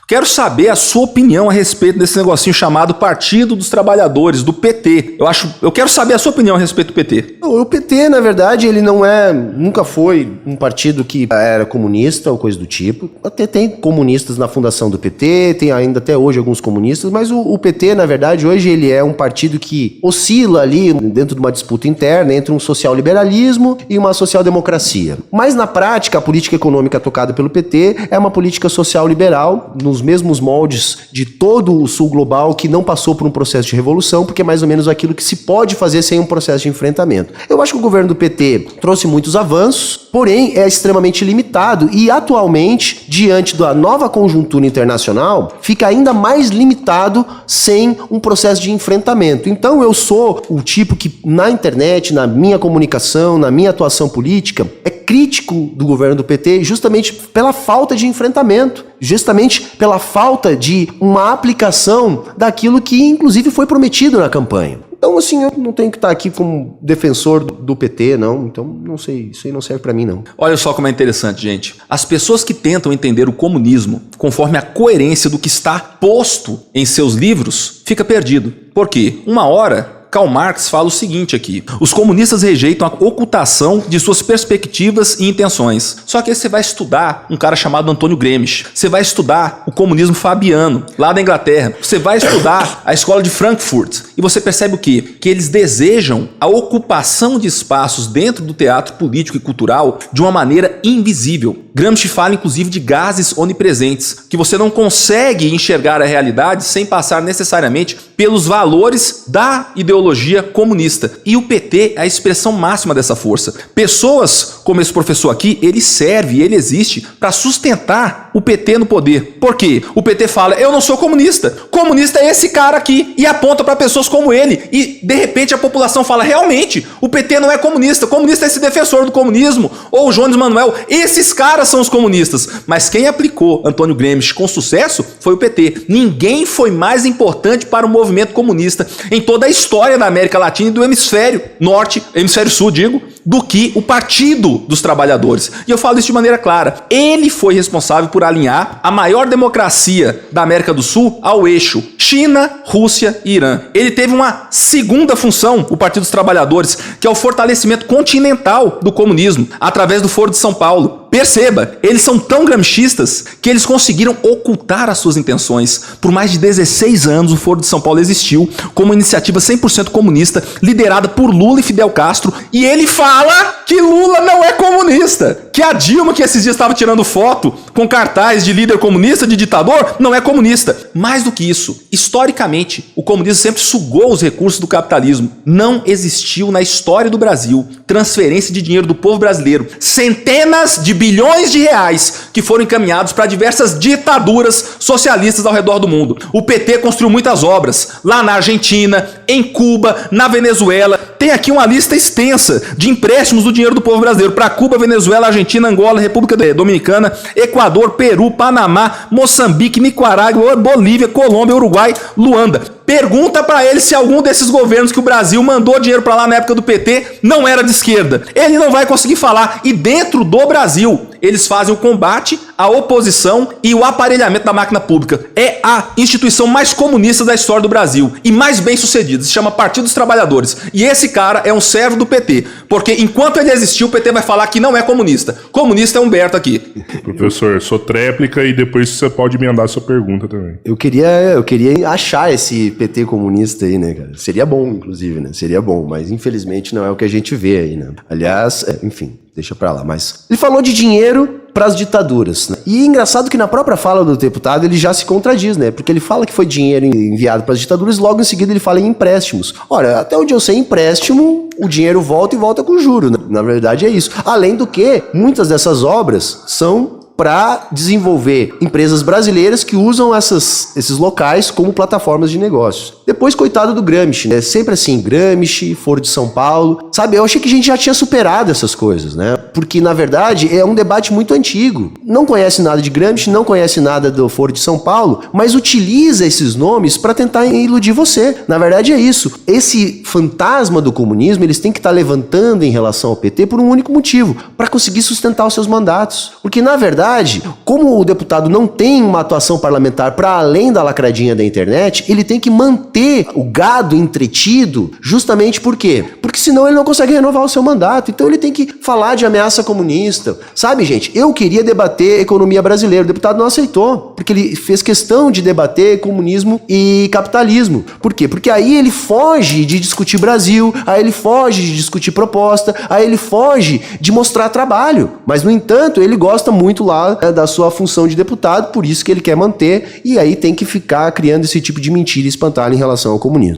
Quero saber a sua opinião a respeito desse negocinho chamado Partido dos Trabalhadores, do PT. Eu quero saber a sua opinião a respeito do PT. O PT, na verdade, ele nunca foi um partido que era comunista ou coisa do tipo. Até tem comunistas na fundação do PT, tem ainda até hoje alguns comunistas, mas o PT, na verdade, hoje ele é um partido que oscila ali dentro de uma disputa interna entre um social-liberalismo e uma social-democracia. Mas, na prática, a política econômica tocada pelo PT é uma política social-liberal, nos mesmos moldes de todo o sul global que não passou por um processo de revolução, porque é mais ou menos aquilo que se pode fazer sem um processo de enfrentamento. Eu acho que o governo do PT trouxe muitos avanços, porém é extremamente limitado e atualmente, diante da nova conjuntura internacional, fica ainda mais limitado sem um processo de enfrentamento. Então eu sou o tipo que na internet, na minha comunicação, na minha atuação política, é crítico do governo do PT justamente pela falta de enfrentamento, justamente pela falta de uma aplicação daquilo que inclusive foi prometido na campanha. Então, assim, eu não tenho que estar aqui como defensor do PT, não. Então, não sei, isso aí não serve pra mim, não. Olha só como é interessante, gente. As pessoas que tentam entender o comunismo conforme a coerência do que está posto em seus livros, fica perdido. Por quê? Uma hora Karl Marx fala o seguinte aqui: os comunistas rejeitam a ocultação de suas perspectivas e intenções. Só que aí você vai estudar um cara chamado Antônio Gramsci, você vai estudar o comunismo fabiano, lá da Inglaterra, você vai estudar a escola de Frankfurt, e você percebe o quê? Que eles desejam a ocupação de espaços dentro do teatro político e cultural de uma maneira invisível. Gramsci fala inclusive de gases onipresentes, que você não consegue enxergar a realidade sem passar necessariamente pelos valores da ideologia comunista. E o PT é a expressão máxima dessa força. Pessoas como esse professor aqui, ele serve, ele existe para sustentar o PT no poder. Por quê? O PT fala: eu não sou comunista. Comunista é esse cara aqui, e aponta para pessoas como ele. E de repente a população fala: realmente, o PT não é comunista. Comunista é esse defensor do comunismo, ou o Jones Manuel. Esses caras são os comunistas. Mas quem aplicou Antônio Gramsci com sucesso foi o PT. Ninguém foi mais importante para o movimento comunista em toda a história da América Latina e do hemisfério norte, hemisfério sul, digo, do que o Partido dos Trabalhadores. E eu falo isso de maneira clara. Ele foi responsável por alinhar a maior democracia da América do Sul ao eixo China, Rússia e Irã. Ele teve uma segunda função, o Partido dos Trabalhadores, que é o fortalecimento continental do comunismo, através do Foro de São Paulo. Perceba, eles são tão gramscistas que eles conseguiram ocultar as suas intenções. Por mais de 16 anos, o Foro de São Paulo existiu como uma iniciativa 100% comunista, liderada por Lula e Fidel Castro, e ele fala que Lula não é comunista, que a Dilma, que esses dias estava tirando foto com cartaz de líder comunista, de ditador, não é comunista. Mais do que isso, historicamente, o comunismo sempre sugou os recursos do capitalismo. Não existiu na história do Brasil transferência de dinheiro do povo brasileiro, centenas de bilhões de reais que foram encaminhados para diversas ditaduras socialistas ao redor do mundo. O PT construiu muitas obras lá na Argentina, em Cuba, na Venezuela. Tem aqui uma lista extensa de empréstimos do dinheiro do povo brasileiro para Cuba, Venezuela, Argentina, Angola, República Dominicana, Equador, Peru, Panamá, Moçambique, Nicarágua, Bolívia, Colômbia, Uruguai, Luanda. Pergunta para ele se algum desses governos que o Brasil mandou dinheiro para lá na época do PT não era de esquerda. Ele não vai conseguir falar. E dentro do Brasil, eles fazem o combate à oposição e o aparelhamento da máquina pública. É a instituição mais comunista da história do Brasil e mais bem sucedida. Se chama Partido dos Trabalhadores. E esse cara é um servo do PT. Porque enquanto ele existir, o PT vai falar que não é comunista. Comunista é Humberto aqui. Professor, sou tréplica e depois você pode emendar a sua pergunta também. Eu queria achar esse PT comunista aí, né, cara? Seria bom, inclusive, né? Seria bom, mas infelizmente não é o que a gente vê aí, né? Aliás, enfim, deixa pra lá, mas... Ele falou de dinheiro para as ditaduras, né? E é engraçado que na própria fala do deputado ele já se contradiz, né? Porque ele fala que foi dinheiro enviado para as ditaduras e logo em seguida ele fala em empréstimos. Ora, até onde eu sei, empréstimo, o dinheiro volta e volta com juro, né? Na verdade é isso. Além do que, muitas dessas obras são para desenvolver empresas brasileiras que usam esses locais como plataformas de negócios. Depois, coitado do Gramsci, né? Sempre assim, Gramsci, Foro de São Paulo. Sabe, eu achei que a gente já tinha superado essas coisas, né? Porque, na verdade, é um debate muito antigo. Não conhece nada de Gramsci, não conhece nada do Foro de São Paulo, mas utiliza esses nomes para tentar iludir você. Na verdade, é isso. Esse fantasma do comunismo, eles têm que estar levantando em relação ao PT por um único motivo, para conseguir sustentar os seus mandatos. Porque, na verdade, verdade, como o deputado não tem uma atuação parlamentar para além da lacradinha da internet, ele tem que manter o gado entretido, justamente por quê? Porque senão ele não consegue renovar o seu mandato. Então ele tem que falar de ameaça comunista. Sabe, gente, eu queria debater economia brasileira, o deputado não aceitou, porque ele fez questão de debater comunismo e capitalismo. Por quê? Porque aí ele foge de discutir Brasil, aí ele foge de discutir proposta, aí ele foge de mostrar trabalho. Mas, no entanto, ele gosta muito lá da sua função de deputado, por isso que ele quer manter, e aí tem que ficar criando esse tipo de mentira e espantalho em relação ao comunismo.